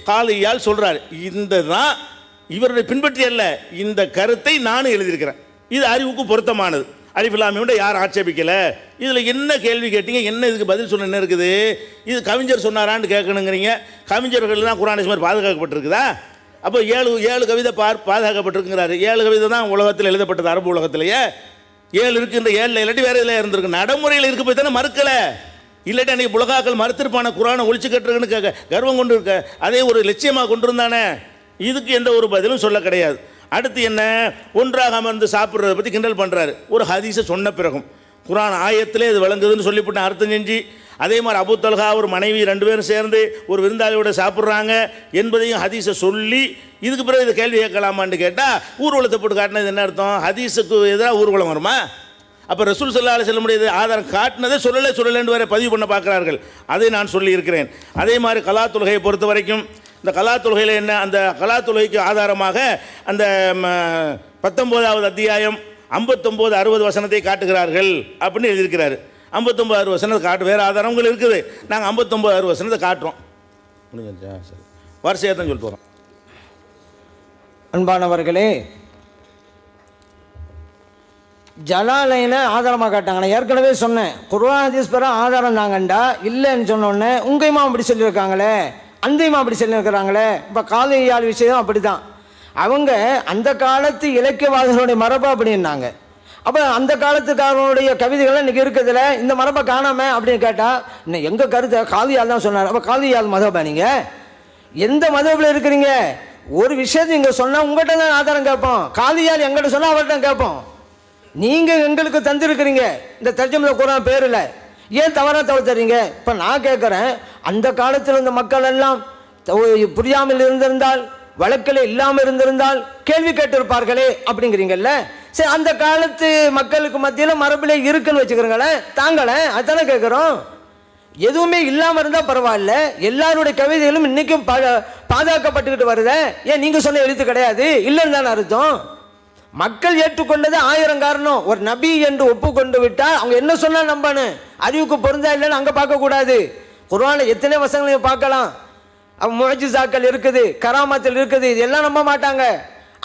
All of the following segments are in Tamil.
காலியால் சொல்கிறார். இந்த தான் இவருடைய பின்பற்றி அல்ல, இந்த கருத்தை நானும் எழுதியிருக்கிறேன். இது அறிவுக்கு பொருத்தமானது. அலிஃபிலாமியோட யாரும் ஆட்சேபிக்கலை. இதில் என்ன கேள்வி கேட்டீங்க, என்ன இதுக்கு பதில் சொல்ல என்ன இருக்குது? இது கவிஞர் சொன்னாரான்னு கேட்கணுங்கிறீங்க. கவிஞர்கள் தான் குர்ஆன் மாதிரி பாதுகாக்கப்பட்டிருக்குதா? அப்போ ஏழு கவிதை பாதுகாக்கப்பட்டிருக்கிறாரு. 7 கவிதை தான் உலகத்தில் எழுதப்பட்டது, அரபு உலகத்திலேயே 7 இருக்குன்ற 7 இல்லாட்டி வேறு இதில் இருந்திருக்கு. நடைமுறையில் இருக்க போய் தானே மறுக்கலை. இல்லாட்டி அன்றைக்கி புலகாக்கள் மறுத்திருப்பான குர்ஆனை ஒழிச்சு கட்டுருக்குன்னு கர்வம் கொண்டு இருக்க, அதே ஒரு லட்சியமாக கொண்டு இருந்தானே. இதுக்கு எந்த ஒரு பதிலும் சொல்ல கிடையாது. அடுத்து என்ன, ஒன்றாக அமர்ந்து சாப்பிட்றத பற்றி கிண்டல் பண்ணுறாரு. ஒரு ஹதீஸை சொன்ன பிறகும் குர்ஆன் ஆயத்திலே இது விளங்குதுன்னு சொல்லிவிட்டு அர்த்தம் செஞ்சு, அதே மாதிரி அபூ தல்ஹா ஒரு மனைவி 2 பேரும் சேர்ந்து ஒரு விருந்தாளியோட சாப்பிட்றாங்க என்பதையும் ஹதீஸை சொல்லி, இதுக்கு பிறகு இதை கேள்வி கேட்கலாமான்னு கேட்டால் ஊர்வலத்தை போட்டு காட்டினது என்ன அர்த்தம்? ஹதீஸுக்கு எதிராக ஊர்வலம் வருமா? அப்போ ரசூல் ஸல்லல்லாஹு அலைஹி வஸல்லம் முடியாது ஆதாரம் காட்டினதே சொல்லலேன்னு வேறு பதிவு பண்ண பார்க்குறார்கள். அதை நான் சொல்லி இருக்கிறேன். அதே மாதிரி கலா தொழுகையை பொறுத்த வரைக்கும் இந்த கலா தொழுகையில் என்ன, அந்த கலா தொழுகைக்கு ஆதாரமாக அந்த 19வது அத்தியாயம் 59, 60 வசனத்தை காட்டுகிறார்கள் அப்படின்னு எழுதியிருக்கிறாரு. 59, 60 வசனத்தை காட்டு, வேறு ஆதாரங்கள் இருக்குது. நாங்கள் 59, 60 வசனத்தை காட்டுறோம். சரி, வரிசையாக தான் சொல்லிட்டு வரோம். அன்பானவர்களே, ஜலாலைனை ஆதாரமாக காட்டாங்க. நான் ஏற்கனவே சொன்னேன், குர்ஆன் ஹதீஸ் பெற ஆதாரம் தாங்கண்டா இல்லைன்னு சொன்னோடனே உங்கள் இமாம் அப்படி சொல்லியிருக்காங்களே, அந்த இமாம் அப்படி சொல்லியிருக்கிறாங்களே. இப்போ காலியால் விஷயம் அப்படி தான். அவங்க அந்த காலத்து இலக்கியவாதிகளுடைய மரபு அப்படின்னாங்க. அப்போ அந்த காலத்துக்காரனுடைய கவிதைகள் இன்றைக்கி இருக்கிறதுல இந்த மரபை காணாமல் அப்படின்னு கேட்டால் இன்னும் எங்கள் கருத்தை காலியால் தான் சொன்னார். அப்போ காலியால் மதபா? நீங்கள் எந்த மதபில் இருக்கிறீங்க? ஒரு விஷயத்தை இங்கே சொன்னால் உங்கள்கிட்ட தான் ஆதாரம் கேட்போம். காலியால் எங்கிட்ட சொன்னால் அவர்கிட்ட கேட்போம். நீங்கள் எங்களுக்கு தந்திருக்கிறீங்க இந்த தர்ஜுமா குர்ஆன் பேரில், ஏன் தவறாக தவிர்த்துறீங்க? இப்போ நான் கேட்குறேன், அந்த காலத்தில் இந்த மக்கள் எல்லாம் புரியாமல் இருந்திருந்தால், வழக்கில் இல்லாமல் இருந்திருந்தால் கேள்வி கேட்டிருப்பார்களே அப்படிங்கிறீங்கல்ல. சரி, அந்த காலத்து மக்களுக்கு மத்தியில் மரபிலே இருக்குன்னு வச்சுக்கிறீங்களேன், தாங்களேன் அதுதானே கேட்குறோம். எதுவுமே இல்லாமல் இருந்தால் பரவாயில்ல, எல்லாருடைய கவிதைகளும் இன்றைக்கும் பாதுகாக்கப்பட்டுக்கிட்டு வருத. ஏன் நீங்கள் சொன்ன எழுத்து கிடையாது இல்லைன்னு தானே அர்த்தம்? மக்கள் ஏற்றுக்கொண்டது 1000 காரணம். ஒரு நபி என்று ஒப்புக்கொண்டு விட்டால் அவங்க என்ன சொன்னால் நம்பணும். அறிவுக்கு பொருந்தா இல்லைன்னு அங்கே பார்க்கக்கூடாது. குர்ஆனில் எத்தனை வசனங்களையும் பார்க்கலாம். முஅஜிசாக்கள் இருக்குது, கராமத்தில் இருக்குது, இதெல்லாம் நம்ப மாட்டாங்க.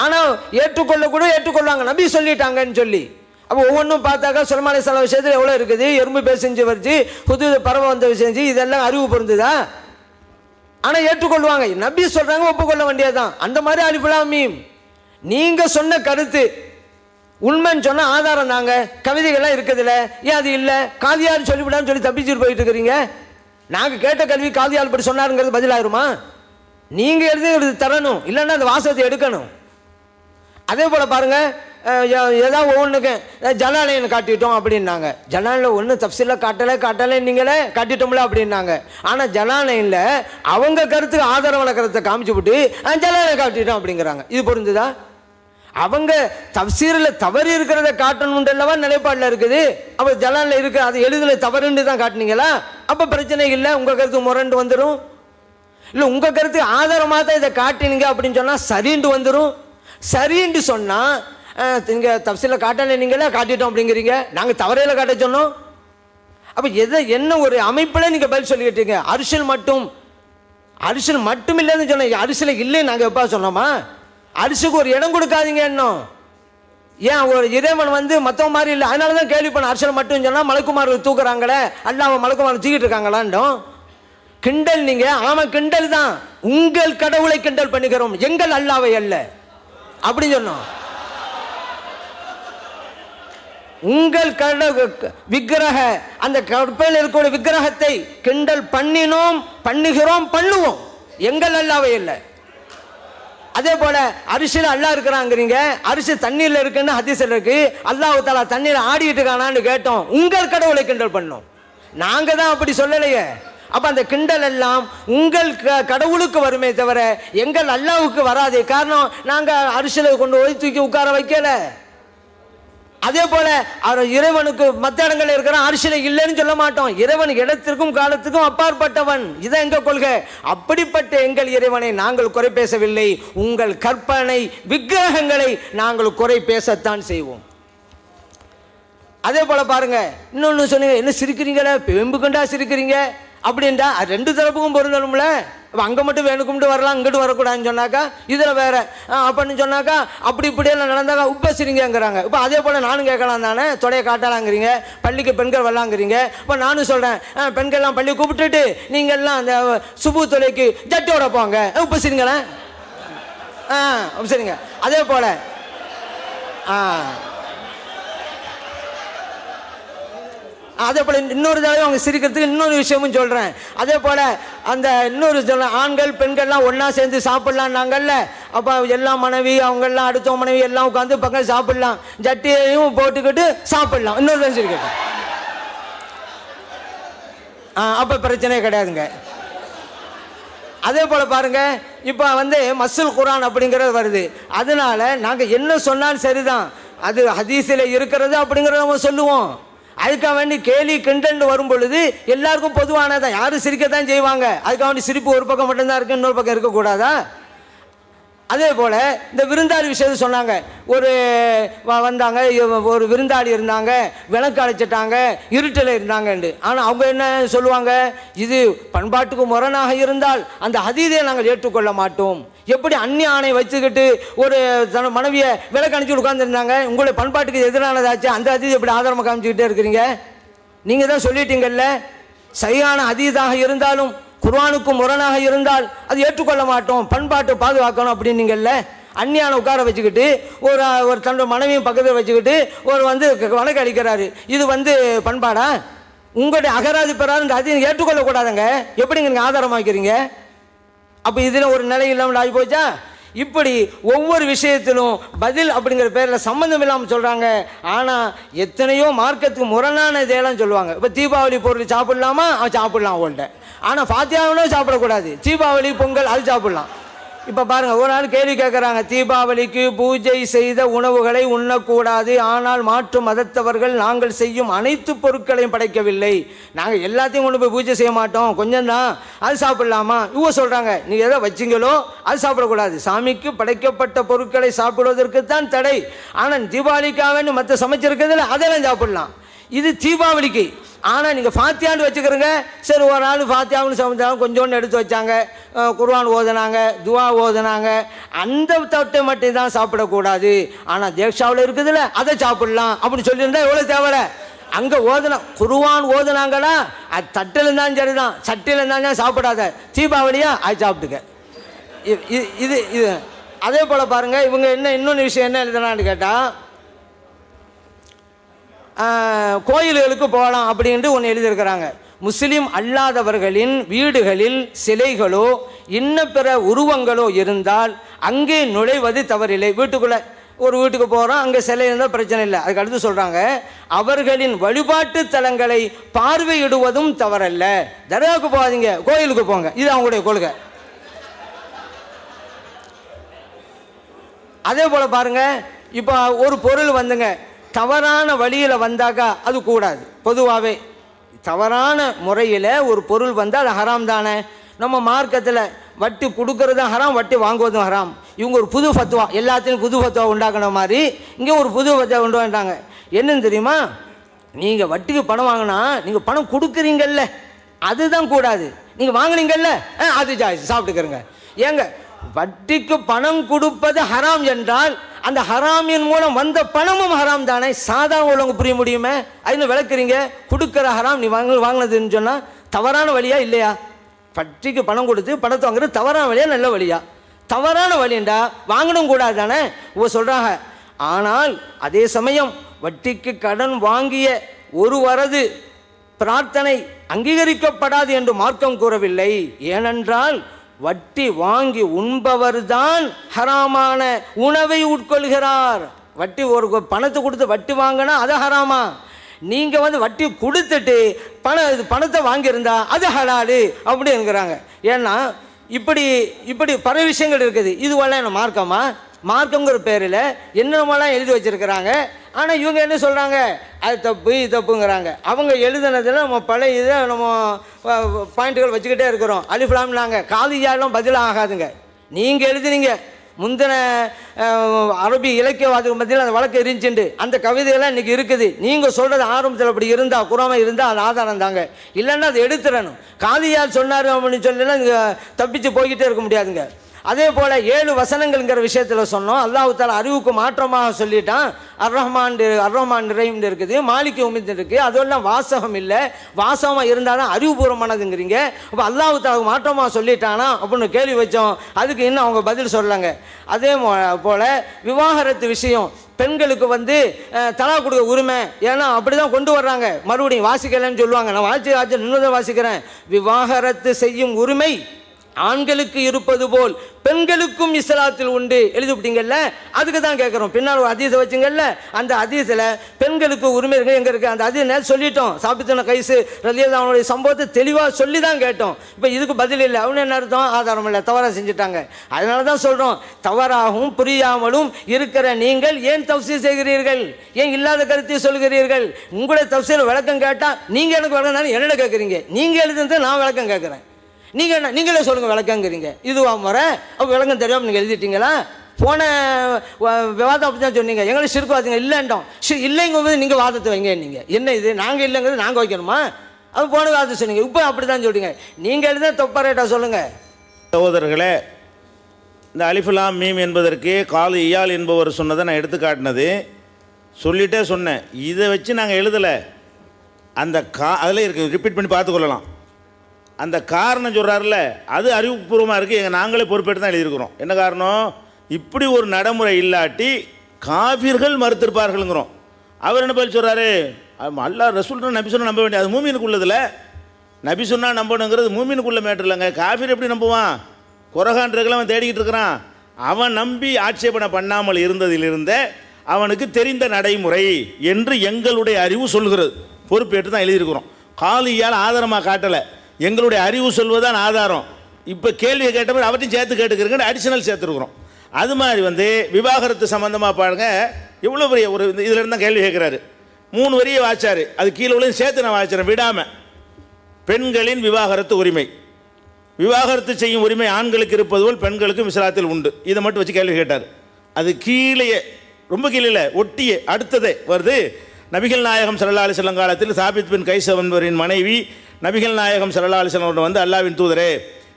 ஆனால் ஏற்றுக்கொள்வாங்க, நபி சொல்லிட்டாங்கன்னு சொல்லி. அப்போ ஒவ்வொன்றும் பார்த்தாக்கா சுலைமான் அலைஹிஸ்ஸலாம் விஷயத்தில் எவ்வளோ இருக்குது, எறும்பு பேசஞ்சு வச்சு புது பறவை வந்த விஷயம், இதெல்லாம் அறிவு பொருந்துதா? ஆனால் ஏற்றுக்கொள்வாங்க, நபி சொல்கிறாங்க, ஒப்புக்கொள்ள வேண்டியதுதான். அந்த மாதிரி அலிஃப் லாம் மீம். நீங்கள் சொன்ன கருத்து உண்மைன்னு சொன்னால் ஆதாரம் தாங்க. கவிதைகள்லாம் இருக்குதுல்ல, ஏன் அது இல்லை? காதியார் சொல்லிவிடான்னு சொல்லி தப்பிச்சுட்டு போயிட்டு இருக்கிறீங்க. நாங்கள் கேட்ட கல்வி காதியால் படி சொன்னாருங்கிறது பதிலாயிருமா? நீங்கள் எழுதி தரணும், இல்லைன்னா அந்த வாசகத்தை எடுக்கணும். அதே போல் பாருங்கள், ஏதாவது ஒவ்வொன்றுக்கு ஜலாலைன்னு காட்டிட்டோம் அப்படின்னாங்க. ஜலாலையில் ஒன்று தப்சீலில் காட்டலை நீங்களே காட்டிட்டோம்ல அப்படின்னாங்க. ஆனால் ஜலாலையில் அவங்க கருத்துக்கு ஆதாரம் வளர்க்குறத காமிச்சு விட்டு ஜலாலை காட்டிட்டோம் அப்படிங்கிறாங்க. இது பொருந்துதா? அவங்க தப்சீரில் தவறு இருக்கிறத காட்டணுன்றல்லவா நிலைப்பாடில் இருக்குது. அப்போ ஜலாலில் இருக்குது, அது எழுதில் தவறுன்னு தான் காட்டினீங்களா? அப்போ பிரச்சனை இல்லை, உங்கள் கருத்து முரண்டு வந்துடும். இல்லை, உங்கள் கருத்து ஆதாரமாக தான் இதை காட்டினீங்க அப்படின்னு சொன்னால் சரின்ட்டு வந்துடும். சரின்ட்டு சொன்னால் நீங்கள் தப்சீலில் காட்டலை, நீங்களே காட்டிட்டோம் அப்படிங்கிறீங்க, நாங்கள் தவறையில் காட்ட சொன்னோம். அப்போ என்ன ஒரு அமைப்பில் நீங்கள் பதில் சொல்லிக்கிட்டீங்க? அரிசில் மட்டும் இல்லைன்னு சொன்னீங்க. அரிசியில் இல்லைன்னு நாங்கள் எப்போ சொன்னோமா? அரிசிக்கு ஒரு இடம் கொடுக்காதீங்க. இன்னும் ஏன் ஒரு இறைவன் மற்றவங்க மாதிரி இல்லை, அதனால தான் கேள்வி பண்ண. அரிசியில் மட்டும் சொன்னால் மலக்குமார்கள் தூக்குறாங்களே, அல்லாம மலக்குமார்கள் தூக்கிட்டு இருக்காங்களான்னும் கிண்டல். நீங்கள் ஆமாம் கிண்டல் தான். உங்கள் கடவுளை கிண்டல் பண்ணிக்கிறோம், எங்கள் அல்லாவை அல்ல அப்படின்னு சொன்னோம். உங்கள் விக்கிரக அந்த கற்பையில் இருக்கக்கூடிய விக்கிரகத்தை கிண்டல் பண்ணுவோம், எங்கள் அல்லாவை இல்லை. அதே போல அரிசியில் அல்லா இருக்கிறாங்கிறீங்க, அரிசி தண்ணீர்ல இருக்குன்னு ஹதீஸ்ல இருக்கு. அல்லாஹ் தஆலா தண்ணீர் ஆடிட்டு இருக்கானான்னு கேட்டோம், உங்கள் கடவுளை கிண்டல் பண்ணோம். நாங்க தான் அப்படி சொல்லலையே. அப்ப அந்த கிண்டல் எல்லாம் உங்கள் கடவுளுக்கு வருமே தவிர எங்கள் அல்லாஹ்வுக்கு வராதே. காரணம், நாங்க அரிசியில கொண்டு போய் தூக்கி உட்கார வைக்கல. அதே போல இறைவனுக்கு மற்ற இடங்கள் இருக்கிற அரிசியில இல்லைன்னு சொல்ல மாட்டோம். இறைவன் இடத்திற்கும் காலத்துக்கும் அப்பாற்பட்டவன், இதான் எங்க கொள்கை. அப்படிப்பட்ட எங்கள் இறைவனை நாங்கள் குறை பேசவில்லை, உங்கள் கற்பனை விக்கிரகங்களை நாங்கள் குறை பேசத்தான் செய்வோம். அதே போல பாருங்க, இன்னொன்னு சொன்னீங்க, என்ன சிரிக்கிறீங்களே, பெம்பு கண்டா சிரிக்கிறீங்க. அப்படின்டா அது ரெண்டு தரப்புக்கும் பொருந்தணும்ல. இப்போ அங்கே மட்டும் வேணும் கும்பிட்டு வரலாம், இங்கிட்டு வரக்கூடாதுன்னு சொன்னாக்கா இதில் வேறு அப்படின்னு சொன்னாக்கா அப்படி இப்படியெல்லாம் நடந்தாக்கா உப்பசிரிங்கிறாங்க. இப்போ அதே போல் நானும் கேட்கலாம் தானே, தொடையை காட்டலாங்கிறீங்க, பள்ளிக்கு பெண்கள் வரலாங்கிறீங்க. இப்போ நானும் சொல்கிறேன் பெண்கள்லாம் பள்ளி கூப்பிட்டுட்டு நீங்கள்லாம் அந்த சுபு தொலைக்கு ஜட்டோட போங்க, உப்பசிரிங்களேன். சரிங்க. அதே போல் அதே போல் இன்னொரு தடவை அவங்க சிரிக்கிறதுக்கு இன்னொரு விஷயமும் சொல்கிறேன். அதே போல் அந்த இன்னொரு ஆண்கள் பெண்கள்லாம் ஒன்றா சேர்ந்து சாப்பிட்லான்னாங்கல்ல. அப்போ எல்லா மனைவி அவங்கெல்லாம் அடுத்த மனைவி எல்லாம் உட்காந்து பக்கம் சாப்பிட்லாம், ஜட்டியையும் போட்டுக்கிட்டு சாப்பிட்லாம். இன்னொரு தான் சிரிக்கட்டும். அப்போ பிரச்சனையே கிடையாதுங்க. அதே போல் பாருங்கள், இப்போ மஸ்ஸுல் குர்ஆன் அப்படிங்கிறது வருது. அதனால நாங்கள் என்ன சொன்னாலும் சரிதான், அது ஹதீஸில் இருக்கிறது அப்படிங்கிறத நம்ம சொல்லுவோம். அதுக்காக வேண்டி கேலி கிண்டல் வரும் பொழுது எல்லாருக்கும் பொதுவானதான், யாரும் சிரிக்கத்தான் செய்வாங்க. அதுக்காக வேண்டி சிரிப்பு ஒரு பக்கம் மட்டும்தான் இருக்கு, இன்னொரு பக்கம் இருக்கக்கூடாதா? அதே போல் இந்த விருந்தாளி விஷயத்தை சொன்னாங்க. ஒரு வந்தாங்க, ஒரு விருந்தாளி இருந்தாங்க, விளக்கு அழைச்சிட்டாங்க, இருட்டில் இருந்தாங்கண்டு. ஆனால் அவங்க என்ன சொல்லுவாங்க, இது பண்பாட்டுக்கு முரணாக இருந்தால் அந்த ஹதீஸை நாங்கள் ஏற்றுக்கொள்ள மாட்டோம். எப்படி அந்நிய ஆணை வச்சுக்கிட்டு ஒரு தன் மனைவியை விளக்கு அணைச்சி உட்காந்துருந்தாங்க, உங்களுடைய பண்பாட்டுக்கு எதிரானதாச்சு, அந்த ஹதீஸ் எப்படி ஆதாரமாக காமிச்சிக்கிட்டே இருக்கிறீங்க? நீங்கள் தான் சொல்லிட்டீங்கல்ல, சரியான ஹதீஸாக இருந்தாலும் குர்ஆனுக்கு முரணாக இருந்தால் அது ஏற்றுக்கொள்ள மாட்டோம், பண்பாட்டை பாதுகாக்கணும் அப்படின்னீங்கல்ல. அந்நியான உட்கார வச்சுக்கிட்டு ஒரு தன்னோட மனைவியும் பக்கத்தில் வச்சுக்கிட்டு ஒரு வணக்கம் அளிக்கிறாரு, இது பண்பாடா? உங்களுடைய அகராதி பெறாரு அதையும் ஏற்றுக்கொள்ளக்கூடாதுங்க. எப்படிங்க நீங்கள் ஆதாரமாக்கிறீங்க? அப்போ இதில் ஒரு நிலை இல்லாமல் ஆகி போச்சா? இப்படி ஒவ்வொரு விஷயத்திலும் பதில் அப்படிங்கிற பேரில் சம்மந்தம் இல்லாமல் சொல்கிறாங்க. ஆனால் எத்தனையோ மார்க்கத்துக்கு முரணான இதெல்லாம் சொல்லுவாங்க. இப்போ தீபாவளி பொருள் சாப்பிடலாமா? அவன் சாப்பிடலாம் அவங்கள்ட்ட. ஆனால் ஃபாத்தியாவும் சாப்பிடக்கூடாது. தீபாவளி பொங்கல் அது சாப்பிடலாம். இப்போ பாருங்கள், ஒரு நாள் கேள்வி கேட்குறாங்க, தீபாவளிக்கு பூஜை செய்த உணவுகளை உண்ணக்கூடாது, ஆனால் மாற்று மதத்தவர்கள் நாங்கள் செய்யும் அனைத்து பொருட்களையும் படைக்கவில்லை, நாங்கள் எல்லாத்தையும் கொண்டு போய் பூஜை செய்ய மாட்டோம், கொஞ்சம் தான், அது சாப்பிடலாமா? இவங்க சொல்கிறாங்க, நீங்கள் எதை வச்சிங்களோ அது சாப்பிடக்கூடாது, சாமிக்கு படைக்கப்பட்ட பொருட்களை சாப்பிடுவதற்கு தான் தடை, ஆனால் தீபாவளிக்காக மற்ற சமைச்சிருக்கிறதுல அதெல்லாம் சாப்பிடலாம். இது தீபாவளிக்கு. ஆனால் நீங்கள் ஃபாத்தியான்னு வச்சுக்கிறங்க. சரி, ஒரு நாள் ஃபாத்தியாவுன்னு சமைச்சாங்க, கொஞ்சோண்டு எடுத்து வச்சாங்க, குர்ஆன் ஓதுனாங்க, துவா ஓதுனாங்க, அந்த தட்டை மட்டும் தான் சாப்பிடக்கூடாது, ஆனால் தேக்ஷாவில் இருக்குதுல்ல அதை சாப்பிடலாம் அப்படின்னு சொல்லியிருந்தா எவ்வளோ தேவை? அங்கே குர்ஆன் ஓதுனாங்களா, அது தட்டில் இருந்தாலும் சரிதான், சட்டியில் இருந்தாலும் சாப்பிடாத, தீபாவளியா அது சாப்பிட்டுக்க. இது இது அதே போல் பாருங்கள், இவங்க இன்னொன்று விஷயம் என்ன எழுதுனான்னு கேட்டால், கோயில்களுக்கு போகலாம் அப்படின்ட்டு ஒன்று எழுதியிருக்கிறாங்க. முஸ்லீம் அல்லாதவர்களின் வீடுகளில் சிலைகளோ இன்ன பிற உருவங்களோ இருந்தால் அங்கே நுழைவது தவறில்லை. வீட்டுக்குள்ளே ஒரு வீட்டுக்கு போகிறோம், அங்கே சிலை இருந்தால் பிரச்சனை இல்லை. அதுக்கு அடுத்து சொல்கிறாங்க, அவர்களின் வழிபாட்டு தலங்களை பார்வையிடுவதும் தவறல்ல. தர்காவுக்கு போகாதீங்க, கோயிலுக்கு போங்க, இது அவங்களுடைய கொள்கை. அதே போல் பாருங்கள், இப்போ ஒரு பொருள் தவறான வழியில் வந்தாக்கா அது கூடாது. பொதுவாகவே தவறான முறையில் ஒரு பொருள் வந்தால் அது ஹராம் தானே. நம்ம மார்க்கத்தில் வட்டி கொடுக்கறதும் ஹராம், வட்டி வாங்குவதும் ஹராம். இவங்க ஒரு புது ஃபத்வா, எல்லாத்தையும் புது ஃபத்வா உண்டாக்குன மாதிரி இங்கே ஒரு புது ஃபத்வா கொண்டு வந்துட்டாங்க. என்னன்னு தெரியுமா? நீங்கள் வட்டிக்கு பணம் வாங்கினா நீங்கள் பணம் கொடுக்குறீங்கல்ல, அதுதான் கூடாது. நீங்கள் வாங்கினீங்கல்ல அது ஜாயிஸ், சாப்பிட்டுக்கிறங்க. ஏங்க, வட்டிக்கு பணம் கொடுப்பது ஹராம் என்றால் அந்த ஹராமின் மூலம் வந்த பணமும் ஹராம் தானே. சாதாரண உள்ளவங்க புரிய முடியுமே? அது விளக்குறீங்க, கொடுக்குற ஹராம் நீ வாங்கினதுன்னு சொன்னால் தவறான வழியா இல்லையா? வட்டிக்கு பணம் கொடுத்து பணத்தை வாங்குறது தவறான வழியா நல்ல வழியா? தவறான வழிண்டா வாங்கணும் கூடாது தானே சொல்கிறாங்க. ஆனால் அதே சமயம் வட்டிக்கு கடன் வாங்கிய ஒருவரது பிரார்த்தனை அங்கீகரிக்கப்படாது என்று மார்க்கம் கூறவில்லை. ஏனென்றால் வட்டி வாங்கி உண்பவர்தான் ஹராமான உணவை உட்கொள்கிறார். வட்டி ஒரு பணத்தை கொடுத்து வட்டி வாங்கினா அது ஹராமா? நீங்கள் வட்டி கொடுத்துட்டு பணத்தை வாங்கியிருந்தா அது ஹலாலு அப்படிங்கிறாங்க. ஏன்னா இப்படி பல விஷயங்கள் இருக்குது. இதுவெல்லாம் என்ன மார்க்கமா? மார்க்கங்கிற பேரில் என்னென்னலாம் எழுதி வச்சுருக்கிறாங்க. ஆனால் இவங்க என்ன சொல்கிறாங்க, அது தப்பு இது தப்புங்கிறாங்க. அவங்க எழுதுனதில் நம்ம பழைய இதை நம்ம பாயிண்ட்டுகள் வச்சுக்கிட்டே இருக்கிறோம். அலிஃப்லாம்னாங்க, காலியாலும் பதிலாக ஆகாதுங்க. நீங்கள் எழுதுனீங்க, முந்தின அரபி இலக்கியவாதிகள் மத்தியில் அந்த வழக்கு இருந்துச்சுண்டு அந்த கவிதையெல்லாம் இன்றைக்கி இருக்குது. நீங்கள் சொல்கிறது ஆரம்பத்தில் அப்படி இருந்தால் குராமை இருந்தால் அது ஆதாரம் தாங்க, இல்லைன்னா அதை எடுத்துடணும். காதியார் சொன்னார் அப்படின்னு சொல்லலாம் நீங்கள் தப்பிச்சு போய்கிட்டே இருக்க முடியாதுங்க. அதே போல் 7 வசனங்கள்ங்கிற விஷயத்தில் சொன்னோம். அல்லாஹ் தஆலா அறிவுக்கு மாற்றமாக சொல்லிட்டான். அர் ரஹ்மான் ரஹீம் இருக்குது, மாலிக் யௌமித்தீன் இருக்குது. அதெல்லாம் வாசகம் இல்லை, வாசகமாக இருந்தால் தான் அறிவுபூர்வமானதுங்கிறீங்க. அப்போ அல்லாஹ் தஆலா மாற்றமாக சொல்லிட்டானா அப்படின்னு கேள்வி வச்சோம். அதுக்கு இன்னும் அவங்க பதில் சொல்லலைங்க. அதே போல் விவாகரத்து விஷயம், பெண்களுக்கு தலா கொடுக்க உரிமை, ஏன்னா அப்படி தான் கொண்டு வர்றாங்க. மறுபடியும் வாசிக்கலைன்னு சொல்லுவாங்க. நான் வாசிக்க நின்று வாசிக்கிறேன். விவாகரத்து செய்யும் உரிமை ஆண்களுக்கு இருப்பது போல் பெண்களுக்கும் இஸ்லாத்தில் உண்டு எழுதிவிட்டீங்கல்ல, அதுக்கு தான் கேட்குறோம். பின்னால் ஒரு ஹதீஸை வச்சுங்கல்ல, அந்த ஹதீஸில் பெண்களுக்கு உரிமை இருக்கு எங்கே இருக்குது? அந்த ஹதீஸ் நேரத்தில் சொல்லிட்டோம். சாபித்துன கைசு ரலியல்லாஹு அவனுடைய சம்பவத்தை தெளிவாக சொல்லி தான் கேட்டோம். இப்போ இதுக்கு பதில் இல்லை. அவனு என்ன அர்த்தம்? ஆதாரம் இல்லை, தவறாக செஞ்சுட்டாங்க. அதனால தான் சொல்கிறோம், தவறாகவும் புரியாமலும் இருக்கிற நீங்கள் ஏன் தஃப்சீர் செய்கிறீர்கள்? ஏன் இல்லாத கருத்தை சொல்கிறீர்கள்? உங்களுடைய தஃப்சீர் விளக்கம் கேட்டால் நீங்கள் எனக்கு விளக்கம் தானே என்னென்ன கேட்குறீங்க? நீங்கள் எழுதுனது நான் விளக்கம் கேட்குறேன். நீங்கள் என்ன நீங்களே சொல்லுங்கள் விளக்கங்கிறீங்க. இதுவா முறை? அப்போ விளக்கம் தெரியாமல் நீங்கள் எழுதிட்டீங்களா? போன விவாதம் அப்படி தான் சொன்னீங்க, எங்களை சிறுக்கு வாதிங்க இல்லைன்றோம். இல்லைங்கும்போது நீங்கள் வாதத்தை வைங்க. நீங்கள் என்ன இது நாங்கள் இல்லைங்கிறது நாங்கள் வைக்கணுமா? அது போன வாதத்தை சொன்னீங்க, இப்போ அப்படி தான் சொல்றீங்க. நீங்கள் எழுத தொப்பரேட்டா சொல்லுங்கள். சகோதரர்களே, இந்த அலிஃபுலாம் மீம் என்பதற்கு காலு இயால் என்பவர் சொன்னதை நான் எடுத்து காட்டினது சொல்லிட்டே சொன்னேன். இதை வச்சு நாங்கள் எழுதலை. அந்த அதில் இருக்குது, ரிப்பீட் பண்ணி பார்த்துக்கொள்ளலாம். அந்த காரணம் சொல்கிறார்ல, அது அறிவுபூர்வமாக இருக்குது. நாங்களே பொறுப்பேற்று தான் எழுதியிருக்கிறோம். என்ன காரணம்? இப்படி ஒரு நடைமுறை இல்லாட்டி காபிர்கள் மறுத்திருப்பார்கள்ங்கிறோம். அவர் என்ன பதில் சொல்கிறாரு? அல்லாஹ் ரசூல் நபி சொன்னால் நம்ப வேண்டிய, அது மூமினுக்கு உள்ளதில்ல. நபி சொன்னால் நம்பணுங்கிறது மூமினுக்குள்ள மேட்டர் இல்லைங்க. காபிர் எப்படி நம்புவான்? குரகான்றதுக்கெல்லாம் அவன் தேடிக்கிட்டு இருக்கிறான். அவன் நம்பி ஆட்சேபனை பண்ணாமல் இருந்ததிலிருந்த அவனுக்கு தெரிந்த நடைமுறை என்று எங்களுடைய அறிவு சொல்கிறது. பொறுப்பேற்று தான் எழுதியிருக்கிறோம். காலியால் ஆதாரமாக காட்டலை, எங்களுடைய அறிவு சொல்வதுதான் ஆதாரம். இப்போ கேள்வியை கேட்டபோது அவற்றையும் சேர்த்து கேட்டுக்கிறேன், அடிஷனல் சேர்த்துருக்குறோம். அது மாதிரி விவாகரத்து சம்மந்தமாக பாருங்க, எவ்வளோ பெரிய ஒரு இதில் இருந்தால் கேள்வி கேட்குறாரு. 3 வரியை வாச்சாரு, அது கீழே உள்ள சேர்த்து நான் வாய்ச்சிறேன் விடாமல். பெண்களின் விவாகரத்து உரிமை, விவாகரத்து செய்யும் உரிமை ஆண்களுக்கு இருப்பது போல் பெண்களுக்கும் இஸ்லாத்தில் உண்டு. இதை மட்டும் வச்சு கேள்வி கேட்டார். அது கீழே, ரொம்ப கீழே ஒட்டியே அடுத்ததே வருது. நபிகள் நாயகம் ஸல்லல்லாஹு அலைஹி வஸல்லம் காலத்தில் சாபித் பின் கைஸ் என்பவரின் மனைவி நபிகள் நாயகம் ஸல்லல்லாஹு அலைஹி வஸல்லம் அல்லாஹ்வின் தூதரே,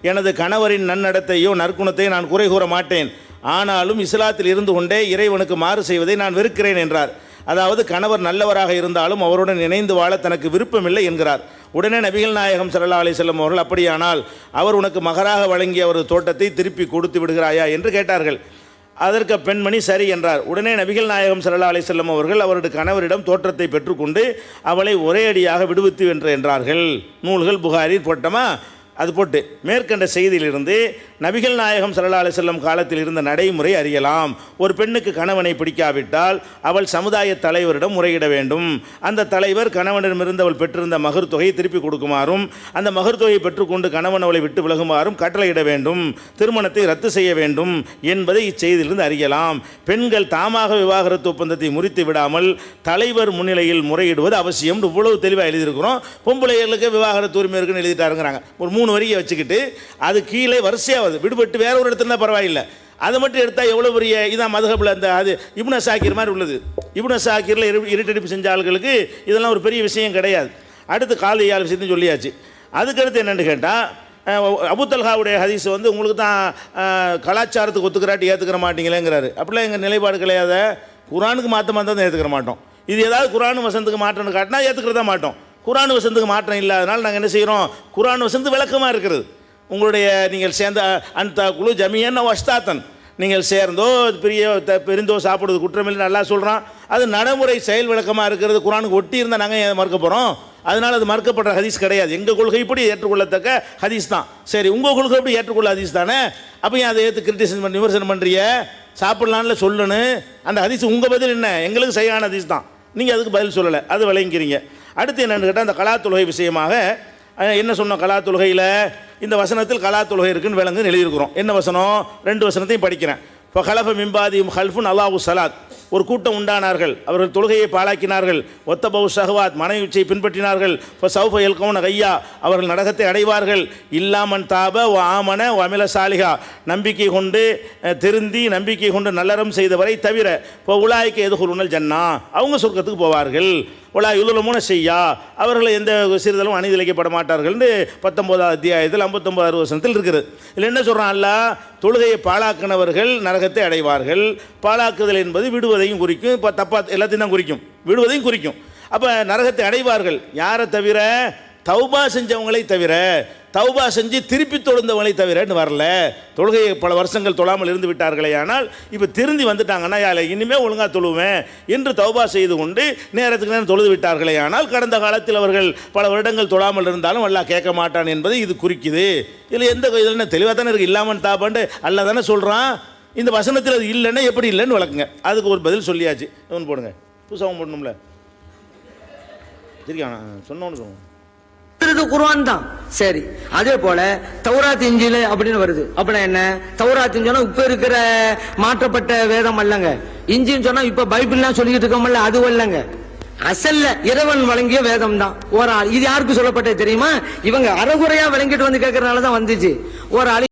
எனது கணவரின் நன்னடத்தையோ நற்குணத்தையோ நான் குறை கூற மாட்டேன், ஆனாலும் இஸ்லாத்தில் இருந்து கொண்டே இறைவனுக்கு மாறு செய்வதை நான் வெறுக்கிறேன் என்றார். அதாவது கணவர் நல்லவராக இருந்தாலும் அவருடன் இணைந்து வாழ தனக்கு விருப்பமில்லை என்கிறார். உடனே நபிகள் நாயகம் ஸல்லல்லாஹு அலைஹி வஸல்லம் அவர்கள், அப்படியானால் அவர் உனக்கு மகராக வழங்கிய ஒரு தோட்டத்தை திருப்பி கொடுத்து விடுகிறாயா என்று கேட்டார்கள். அதற்கு பெண்மணி சரி என்றார். உடனே நபிகள் நாயகம் ஸல்லல்லாஹு அலைஹி வஸல்லம் அவர்கள் அவருடைய கணவரிடம் தோற்றத்தை பெற்றுக்கொண்டு அவளை ஒரே அடியாக விடுவித்து என்றார்கள். நூல்கள் புகாரி போட்டமா, அது போட்டு மேற்கண்ட செய்தியிலிருந்து நபிகள் நாயகம் ஸல்லல்லாஹு அலைஹி வஸல்லம் காலத்தில் இருந்த நடைமுறை அறியலாம். ஒரு பெண்ணுக்கு கணவனை பிடிக்காவிட்டால் அவள் சமுதாய தலைவரிடம் முறையிட வேண்டும். அந்த தலைவர் கணவனிடமிருந்து அவள் பெற்றிருந்த மகர் தொகையை திருப்பி கொடுக்குமாறும், அந்த மகர் தொகையை பெற்றுக்கொண்டு கணவன் அவளை விட்டு விலகுமாறும் கட்டளையிட வேண்டும். திருமணத்தை ரத்து செய்ய வேண்டும் என்பதை இச்செய்தியிலிருந்து அறியலாம். பெண்கள் தாமாக விவாகரத்து ஒப்பந்தத்தை முறித்து விடாமல் தலைவர் முன்னிலையில் முறையிடுவது அவசியம். இவ்வளவு தெளிவாக எழுதியிருக்கிறோம். பொம்பளைகளுக்கு விவாகரத்து உரிமை இருக்குன்னு எழுதிட்டாருங்கிறாங்க. ஒரு 3 வரியை வச்சுக்கிட்டு அது கீழே வரிசையாவது விடுபட்டு வேற ஒரு இடத்துல இருந்தால் பரவாயில்லை. அதை மட்டும் எடுத்தால் எவ்வளோ பெரிய இதான் மதுஹபில் அந்த அது இப்னு சாக்கிர் மாதிரி உள்ளது. இப்னு சாக்கிரில் இருட்டடிப்பு செஞ்ச ஆளுகளுக்கு இதெல்லாம் ஒரு பெரிய விஷயம் கிடையாது. அடுத்து காலியால் விஷயத்தையும் சொல்லியாச்சு. அதுக்கடுத்து என்னென்னு கேட்டால், அபூத்தல்ஹாவுடைய ஹதீஸ் உங்களுக்கு தான் கலாச்சாரத்துக்கு ஒத்துக்கிறாட்டி ஏற்றுக்கிற மாட்டீங்களேங்கிறாரு. அப்படிலாம் எங்கள் நிலைப்பாடு கிடையாத. குரானுக்கு மாற்றமாக தான் ஏற்றுக்கிற மாட்டோம். இது ஏதாவது குரான் வசனத்துக்கு மாற்றம்னு காட்டினா ஏற்றுக்கிறதா மாட்டோம். குரான் வசனத்துக்கு மாற்றம் இல்லாதனால நாங்கள் என்ன செய்கிறோம், குரான் வசனத்து விளக்கமாக இருக்கிறது. உங்களுடைய நீங்கள் சேர்ந்த அந்த குழு ஜமியன் வஷ்தாத்தன், நீங்கள் சேர்ந்தோ பெரிந்தோ சாப்பிடுவது குற்றமில்லை நல்லா சொல்கிறான். அது நடைமுறை செயல் விளக்கமாக இருக்கிறது. குரானுக்கு ஒட்டி இருந்தால் நாங்கள் ஏன் மறுக்க போகிறோம்? அதனால் அது மறுக்கப்படுற ஹதீஸ் கிடையாது. எங்கள் கொள்கைப்படி ஏற்றுக்கொள்ளத்தக்க ஹதீஸ் தான். சரி, உங்கள் கொள்கைப்படி ஏற்றுக்கொள்ள ஹதீஸ் தானே, அப்போ ஏன் அதை ஏற்று கிரிட்டிசைஸ் பண்ணி விமர்சனம் பண்ணுறிய? சாப்பிட்லான்னு சொல்லணும். அந்த ஹதீஸ் உங்கள் பதில் என்ன? எங்களுக்கு சரியான ஹதீஸ் தான், நீங்கள் அதுக்கு பதில் சொல்லலை, அது விளங்கிக்கிறீங்க. அடுத்து என்னென்னு கேட்டால், அந்த கலா தொழுகை விஷயமாக என்ன சொன்னோம்? கலா தொழுகையில் இந்த வசனத்தில் கலா தொழுகை இருக்குன்னு விளங்குன்னு எழுதியிருக்கிறோம். என்ன வசனம்? 2 வசனத்தையும் படிக்கிறேன். இப்போ கலஃப மிம்பாதி ஹல்ஃபுன் அல்லாஹு சலாத், ஒரு கூட்டம் உண்டானார்கள், அவர்கள் தொழுகையை பாழாக்கினார்கள். ஒத்தபவு ஷஹவாத், மனைவி இச்சையை பின்பற்றினார்கள். சௌஃப யல்கவுன கையா, அவர்கள் நரகத்தை அடைவார்கள். இல்லாமன் தாப வ ஆமன வ அமில சாலிஹா, நம்பிக்கை கொண்டு திருந்தி நம்பிக்கை கொண்டு நல்லறம் செய்தவரை தவிர இப்போ உலாய்க்கு எதுகுலுனல் ஜன்னா, அவங்க சொர்க்கத்துக்கு போவார்கள். உலா யுலுலமுன செய்யா, அவர்கள் எந்த சிறிதலும் அநீதிழைக்கப்பட மாட்டார்கள். 19வது அத்தியாயத்தில் 59வது வசனத்தில் இருக்குது. இதில் என்ன சொல்கிறான் அல்லாஹ்? தொழுகையை பாழாக்கினவர்கள் நரகத்தை அடைவார்கள். பாழாக்குதல் என்பது விடுவதையும் குறிக்கும், இப்போ தப்பா எல்லாத்தையும் தான் குறிக்கும், விடுவதையும் குறிக்கும். அப்போ நரகத்தை அடைவார்கள் யாரை தவிர? தௌபா செஞ்சவங்களை தவிர, தௌபா செஞ்சு திருப்பி தொழுந்தவங்களை தவிரன்னு வரல. தொழுகையை பல வருஷங்கள் தொழாமல் இருந்து விட்டார்களே, ஆனால் இப்போ திருந்தி வந்துட்டாங்கன்னா யாரை இனிமேல் ஒழுங்காக தொழுவேன் என்று தௌபா செய்து கொண்டு நேரத்துக்கு நேரம் தொழுது விட்டார்களே, ஆனால் கடந்த காலத்தில் அவர்கள் பல வருடங்கள் தொழாமல் இருந்தாலும் அல்லாஹ் கேட்க மாட்டான் என்பதை இது குறிக்குது. இதில் எந்த இதில் என்ன தெளிவாக தானே இருக்குது? இல்லாமல் தாப்பாண்டு அல்லாஹ் தானே சொல்கிறான். இந்த வசனத்தில் அது இல்லைன்னா எப்படி இல்லைன்னு வழக்குங்க. அதுக்கு ஒரு பதில் சொல்லியாச்சு. ஒன்று போடுங்க, புதுசாகவும் போடணும்ல. சரியா சொன்னோன்னு சொல்லுவோம். குர்ஆன் தான். சரி, அதே போல தௌராத் இஞ்சில் அப்படின்னு வருது. அப்படின்னா என்ன? தௌராத் சொன்னா இப்ப இருக்கிற மாற்றப்பட்ட வேதம் அல்லங்க. இஞ்சின்னு சொன்னா இப்ப பைபிள்லாம் சொல்லிட்டு இருக்கோம்ல, அது அல்லங்க. அசல்ல இறைவன் வழங்கிய வேதம் தான். ஒரு ஆள், இது யாருக்கு சொல்லப்பட்டது தெரியுமா? இவங்க அறகுறையா விளங்கிட்டு வந்து கேட்கறதுனால தான் வந்துச்சு. ஒரு ஆள்